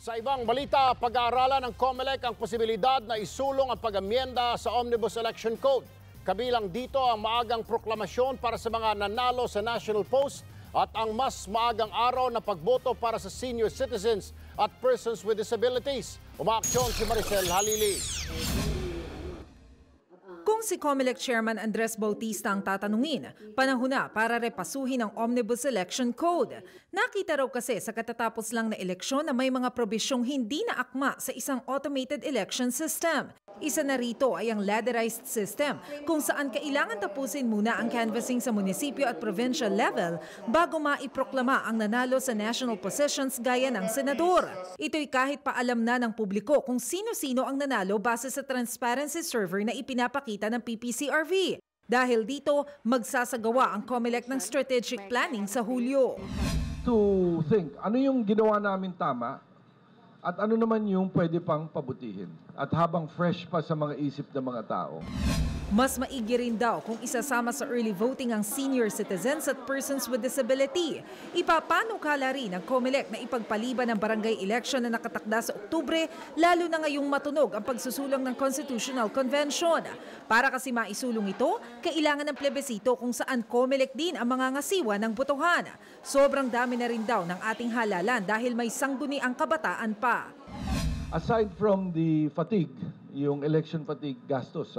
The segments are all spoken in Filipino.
Sa ibang balita, pag-aaralan ng COMELEC ang posibilidad na isulong ang pag-amyenda sa Omnibus Election Code. Kabilang dito ang maagang proklamasyon para sa mga nanalo sa national post at ang mas maagang araw na pagboto para sa senior citizens at persons with disabilities. Umaaksyon si Maricel Halili. Kung si COMELEC Chairman Andres Bautista ang tatanungin, panahon na para repasuhin ang Omnibus Election Code. Nakita raw kasi sa katatapos lang na eleksyon na may mga probisyong hindi na akma sa isang automated election system. Isa na rito ay ang ladderized system kung saan kailangan tapusin muna ang canvassing sa munisipyo at provincial level bago maiproklama ang nanalo sa national positions gaya ng senador. Ito'y kahit pa alam na ng publiko kung sino-sino ang nanalo base sa transparency server na ipinapakita ng PPCRV. Dahil dito, magsasagawa ang COMELEC ng strategic planning sa Hulyo. To think, ano yung ginawa namin tama? At ano naman yung pwede pang pabutihin? At habang fresh pa sa mga isip ng mga tao. Mas maigi rin daw kung isasama sa early voting ang senior citizens at persons with disability. Ipapanukala rin ng COMELEC na ipagpaliban ng barangay election na nakatakda sa Oktubre, lalo na ngayong matunog ang pagsusulong ng Constitutional Convention. Para kasi maisulong ito, kailangan ng plebisito kung saan COMELEC din ang mga ngasiwa ng botohan. Sobrang dami na rin daw ng ating halalan dahil may sangguniang kabataan pa. Aside from the fatigue, yung election fatigue gastos.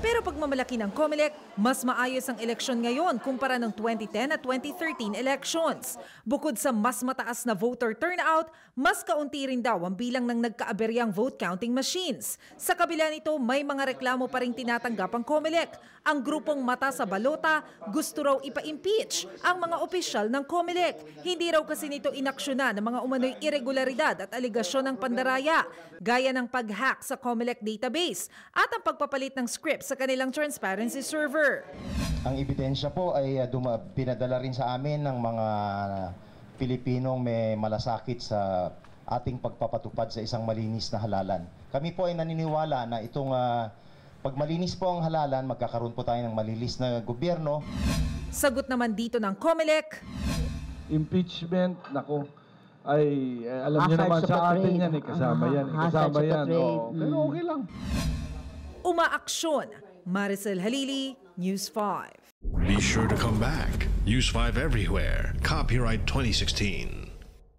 Pero pagmamalaki ng COMELEC, mas maayos ang eleksyon ngayon kumpara ng 2010 at 2013 elections. Bukod sa mas mataas na voter turnout, mas kaunti rin daw ang bilang ng nagkaaberyang vote counting machines. Sa kabila nito, may mga reklamo pa rin tinatanggap ang COMELEC. Ang grupong Mata sa Balota gusto raw ipa-impeach ang mga opisyal ng COMELEC. Hindi raw kasi nito inaksyonan ng mga umano'y irregularidad at aligasyon ng pandaraya, gaya ng pag-hack sa COMELEC database at ang pagpapalit ng script sa kanilang transparency server. Ang ebidensya po ay pinadala rin sa amin ng mga Pilipinong may malasakit sa ating pagpapatupad sa isang malinis na halalan. Kami po ay naniniwala na itong pag malinis po ang halalan, magkakaroon po tayo ng malinis na gobyerno. Sagot naman dito ng COMELEC, impeachment, nako, ay alam niyo naman sa atin yan, kasama yan. Kasama yan. Pero okay lang. Umaaksyon. Maricel Halili, News 5. Be sure to come back. News 5 everywhere. Copyright 2016.